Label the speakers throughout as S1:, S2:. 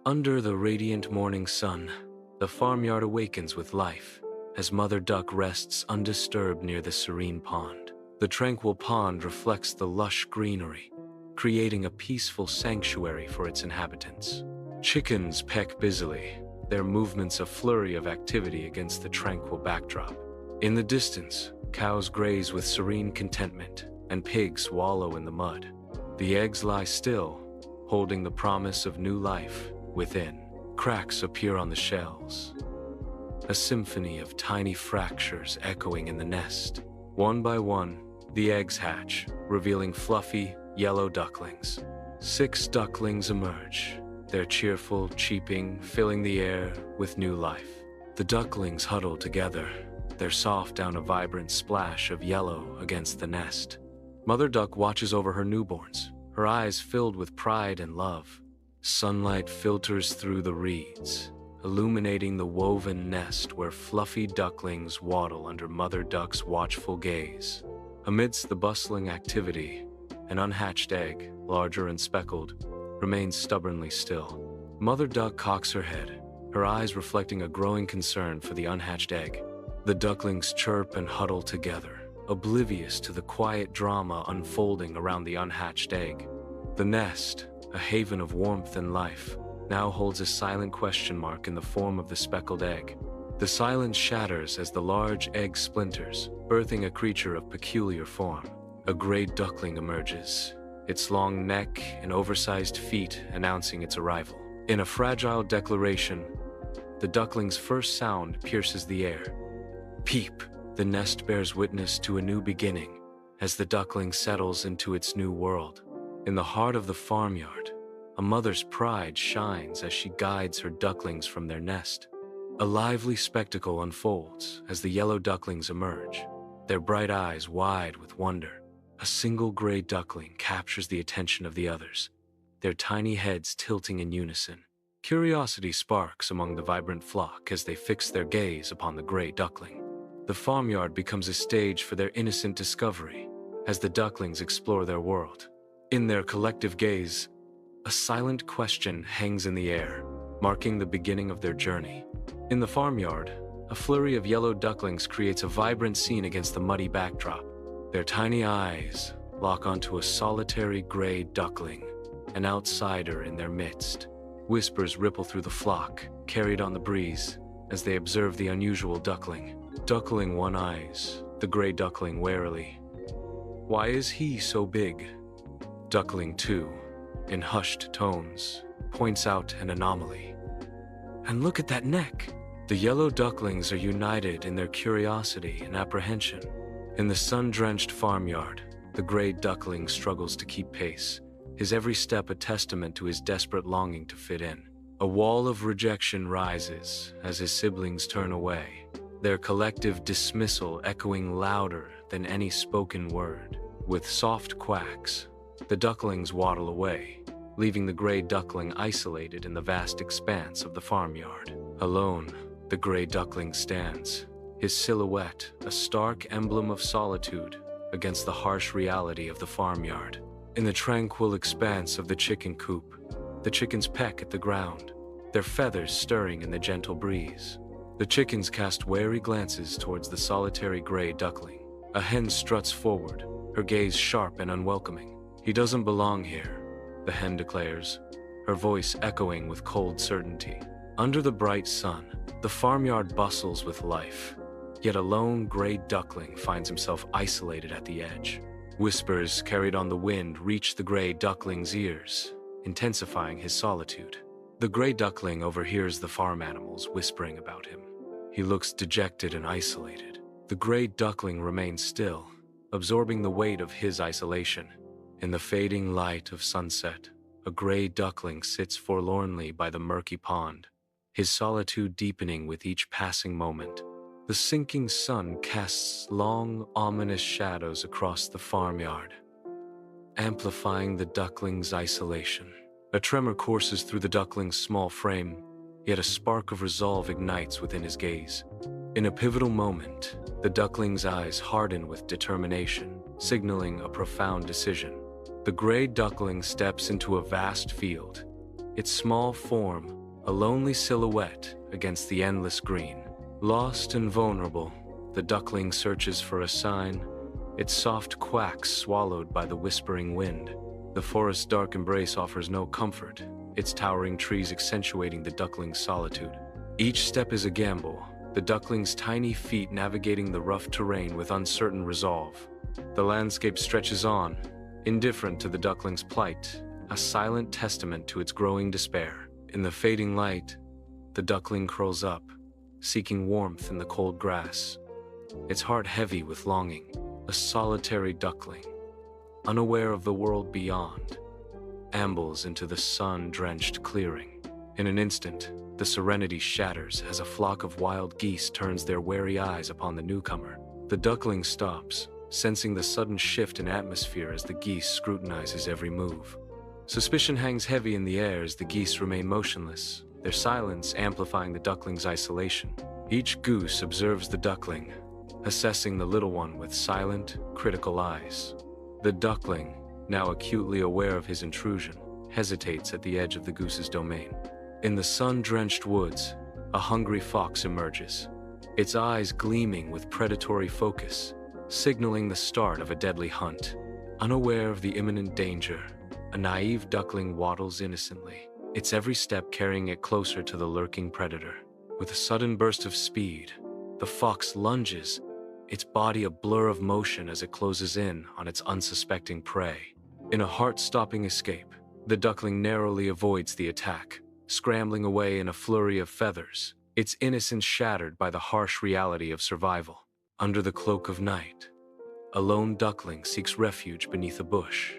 S1: Under the radiant morning sun, the farmyard awakens with life as Mother Duck rests undisturbed near the serene pond. The tranquil pond reflects the lush greenery, creating a peaceful sanctuary for its inhabitants. Chickens peck busily, their movements a flurry of activity against the tranquil backdrop. In the distance, cows graze with serene contentment, and pigs wallow in the mud. The eggs lie still, holding the promise of new life within. Cracks appear on the shells, a symphony of tiny fractures echoing in the nest. One by one, the eggs hatch, revealing fluffy, yellow ducklings. 6 ducklings emerge, their cheerful cheeping filling the air with new life. The ducklings huddle together, their soft down a vibrant splash of yellow against the nest. Mother Duck watches over her newborns, her eyes filled with pride and love. Sunlight filters through the reeds, illuminating the woven nest where fluffy ducklings waddle under Mother Duck's watchful gaze. Amidst the bustling activity, an unhatched egg, larger and speckled, remains stubbornly still. Mother Duck cocks her head, her eyes reflecting a growing concern for the unhatched egg. The ducklings chirp and huddle together, oblivious to the quiet drama unfolding around the unhatched egg. The nest, a haven of warmth and life, now holds a silent question mark in the form of the speckled egg. The silence shatters as the large egg splinters, birthing a creature of peculiar form. A gray duckling emerges, its long neck and oversized feet announcing its arrival. In a fragile declaration, the duckling's first sound pierces the air. Peep! The nest bears witness to a new beginning as the duckling settles into its new world. In the heart of the farmyard, a mother's pride shines as she guides her ducklings from their nest. A lively spectacle unfolds as the yellow ducklings emerge, their bright eyes wide with wonder. A single gray duckling captures the attention of the others, their tiny heads tilting in unison. Curiosity sparks among the vibrant flock as they fix their gaze upon the gray duckling. The farmyard becomes a stage for their innocent discovery as the ducklings explore their world. In their collective gaze, a silent question hangs in the air, marking the beginning of their journey. In the farmyard, a flurry of yellow ducklings creates a vibrant scene against the muddy backdrop. Their tiny eyes lock onto a solitary gray duckling, an outsider in their midst. Whispers ripple through the flock, carried on the breeze, as they observe the unusual duckling. Duckling one eyes the gray duckling warily. Why is he so big? Duckling two, in hushed tones, points out an anomaly. And look at that neck! The yellow ducklings are united in their curiosity and apprehension. In the sun-drenched farmyard, the gray duckling struggles to keep pace, his every step a testament to his desperate longing to fit in. A wall of rejection rises as his siblings turn away, their collective dismissal echoing louder than any spoken word. With soft quacks, the ducklings waddle away, leaving the gray duckling isolated in the vast expanse of the farmyard. Alone, the gray duckling stands, his silhouette a stark emblem of solitude against the harsh reality of the farmyard. In the tranquil expanse of the chicken coop, the chickens peck at the ground, their feathers stirring in the gentle breeze. The chickens cast wary glances towards the solitary gray duckling. A hen struts forward, her gaze sharp and unwelcoming. He doesn't belong here, the hen declares, her voice echoing with cold certainty. Under the bright sun, the farmyard bustles with life, yet a lone gray duckling finds himself isolated at the edge. Whispers carried on the wind reach the gray duckling's ears, intensifying his solitude. The gray duckling overhears the farm animals whispering about him. He looks dejected and isolated. The gray duckling remains still, absorbing the weight of his isolation. In the fading light of sunset, a gray duckling sits forlornly by the murky pond, his solitude deepening with each passing moment. The sinking sun casts long, ominous shadows across the farmyard, amplifying the duckling's isolation. A tremor courses through the duckling's small frame, yet a spark of resolve ignites within his gaze. In a pivotal moment, the duckling's eyes harden with determination, signaling a profound decision. The gray duckling steps into a vast field, its small form a lonely silhouette against the endless green. Lost and vulnerable, the duckling searches for a sign, its soft quacks swallowed by the whispering wind. The forest's dark embrace offers no comfort, its towering trees accentuating the duckling's solitude. Each step is a gamble, the duckling's tiny feet navigating the rough terrain with uncertain resolve. The landscape stretches on, indifferent to the duckling's plight, a silent testament to its growing despair. In the fading light, the duckling curls up, seeking warmth in the cold grass, its heart heavy with longing. A solitary duckling, unaware of the world beyond, ambles into the sun-drenched clearing. In an instant, the serenity shatters as a flock of wild geese turns their wary eyes upon the newcomer. The duckling stops, sensing the sudden shift in atmosphere as the geese scrutinize his every move. Suspicion hangs heavy in the air as the geese remain motionless, their silence amplifying the duckling's isolation. Each goose observes the duckling, assessing the little one with silent, critical eyes. The duckling, now acutely aware of his intrusion, hesitates at the edge of the goose's domain. In the sun-drenched woods, a hungry fox emerges, its eyes gleaming with predatory focus, signaling the start of a deadly hunt. Unaware of the imminent danger, a naive duckling waddles innocently, its every step carrying it closer to the lurking predator. With a sudden burst of speed, the fox lunges, its body a blur of motion as it closes in on its unsuspecting prey. In a heart-stopping escape, the duckling narrowly avoids the attack, scrambling away in a flurry of feathers, its innocence shattered by the harsh reality of survival. Under the cloak of night, a lone duckling seeks refuge beneath a bush,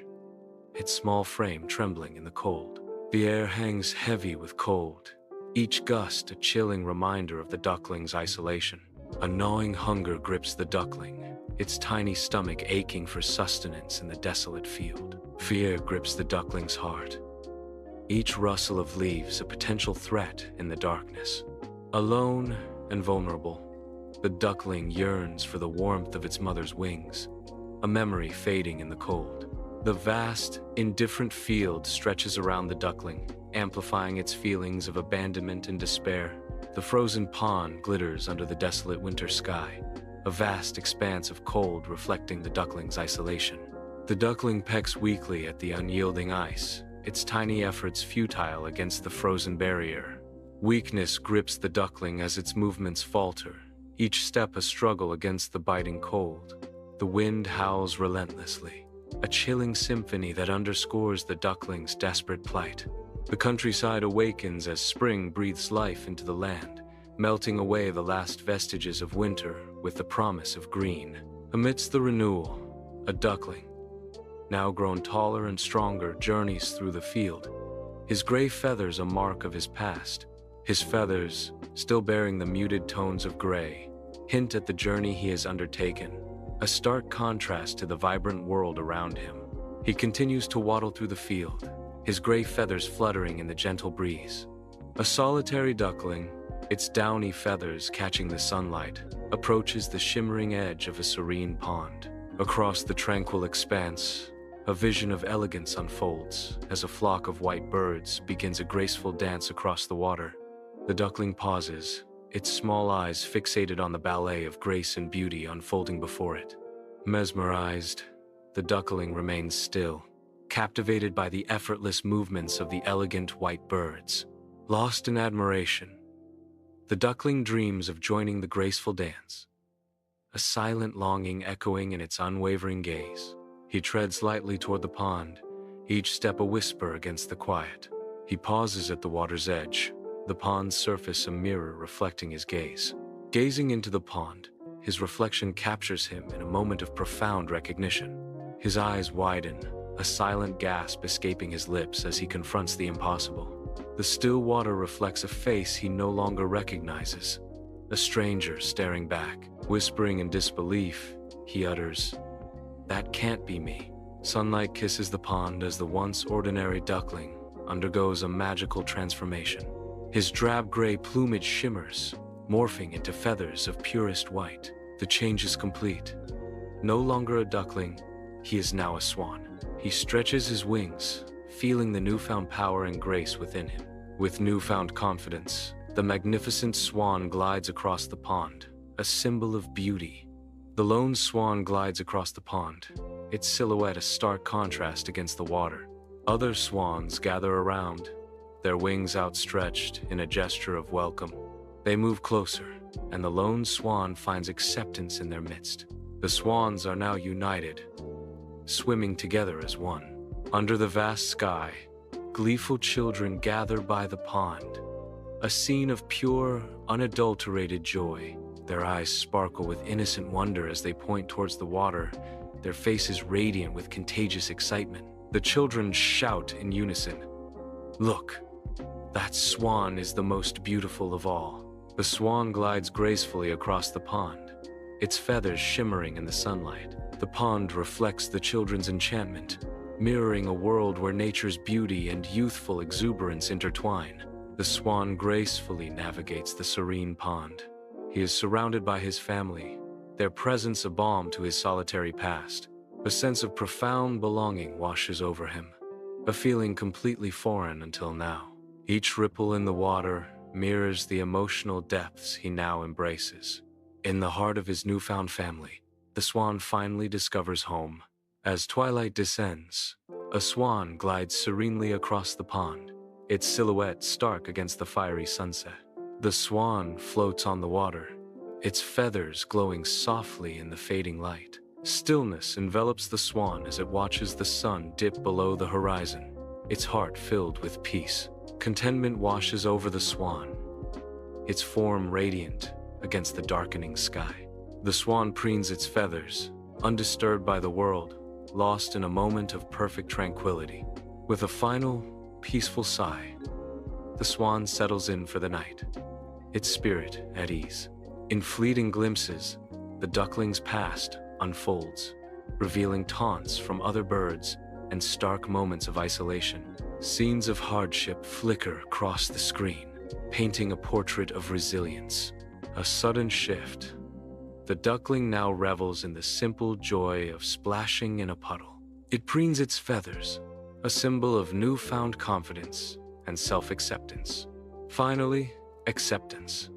S1: its small frame trembling in the cold. The air hangs heavy with cold, each gust a chilling reminder of the duckling's isolation. A gnawing hunger grips the duckling, its tiny stomach aching for sustenance in the desolate field. Fear grips the duckling's heart, each rustle of leaves a potential threat in the darkness. Alone and vulnerable, the duckling yearns for the warmth of its mother's wings, a memory fading in the cold. The vast, indifferent field stretches around the duckling, amplifying its feelings of abandonment and despair. The frozen pond glitters under the desolate winter sky, a vast expanse of cold reflecting the duckling's isolation. The duckling pecks weakly at the unyielding ice, its tiny efforts futile against the frozen barrier. Weakness grips the duckling as its movements falter, each step a struggle against the biting cold. The wind howls relentlessly, a chilling symphony that underscores the duckling's desperate plight. The countryside awakens as spring breathes life into the land, melting away the last vestiges of winter with the promise of green. Amidst the renewal, a duckling, now grown taller and stronger, journeys through the field, his gray feathers a mark of his past. His feathers, still bearing the muted tones of gray, hint at the journey he has undertaken, a stark contrast to the vibrant world around him. He continues to waddle through the field, his gray feathers fluttering in the gentle breeze. A solitary duckling, its downy feathers catching the sunlight, approaches the shimmering edge of a serene pond. Across the tranquil expanse, a vision of elegance unfolds as a flock of white birds begins a graceful dance across the water. The duckling pauses, its small eyes fixated on the ballet of grace and beauty unfolding before it. Mesmerized, the duckling remains still, captivated by the effortless movements of the elegant white birds. Lost in admiration, the duckling dreams of joining the graceful dance, a silent longing echoing in its unwavering gaze. He treads lightly toward the pond, each step a whisper against the quiet. He pauses at the water's edge, the pond's surface a mirror reflecting his gaze. Gazing into the pond, his reflection captures him in a moment of profound recognition. His eyes widen, a silent gasp escaping his lips as he confronts the impossible. The still water reflects a face he no longer recognizes, a stranger staring back. Whispering in disbelief, he utters, "That can't be me." Sunlight kisses the pond as the once ordinary duckling undergoes a magical transformation. His drab gray plumage shimmers, morphing into feathers of purest white. The change is complete. No longer a duckling, he is now a swan. He stretches his wings, feeling the newfound power and grace within him. With newfound confidence, the magnificent swan glides across the pond, a symbol of beauty. The lone swan glides across the pond, its silhouette a stark contrast against the water. Other swans gather around, their wings outstretched in a gesture of welcome. They move closer, and the lone swan finds acceptance in their midst. The swans are now united, swimming together as one. Under the vast sky, gleeful children gather by the pond, a scene of pure, unadulterated joy. Their eyes sparkle with innocent wonder as they point towards the water, their faces radiant with contagious excitement. The children shout in unison, "Look, that swan is the most beautiful of all." The swan glides gracefully across the pond, its feathers shimmering in the sunlight. The pond reflects the children's enchantment, mirroring a world where nature's beauty and youthful exuberance intertwine. The swan gracefully navigates the serene pond. He is surrounded by his family, their presence a balm to his solitary past. A sense of profound belonging washes over him, a feeling completely foreign until now. Each ripple in the water mirrors the emotional depths he now embraces. In the heart of his newfound family, the swan finally discovers home. As twilight descends, a swan glides serenely across the pond, its silhouette stark against the fiery sunset. The swan floats on the water, its feathers glowing softly in the fading light. Stillness envelops the swan as it watches the sun dip below the horizon, its heart filled with peace. Contentment washes over the swan, its form radiant against the darkening sky. The swan preens its feathers, undisturbed by the world, lost in a moment of perfect tranquility. With a final, peaceful sigh, the swan settles in for the night, its spirit at ease. In fleeting glimpses, the duckling's past unfolds, revealing taunts from other birds and stark moments of isolation. Scenes of hardship flicker across the screen, painting a portrait of resilience. A sudden shift. The duckling now revels in the simple joy of splashing in a puddle. It preens its feathers, a symbol of newfound confidence and self-acceptance. Finally, acceptance.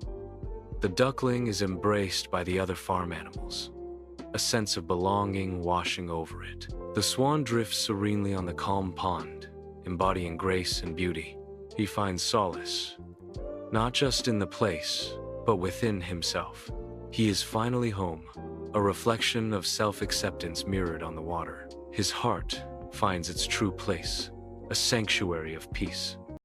S1: The duckling is embraced by the other farm animals, a sense of belonging washing over it. The swan drifts serenely on the calm pond, embodying grace and beauty. He finds solace, not just in the place, but within himself. He is finally home, a reflection of self-acceptance mirrored on the water. His heart finds its true place, a sanctuary of peace.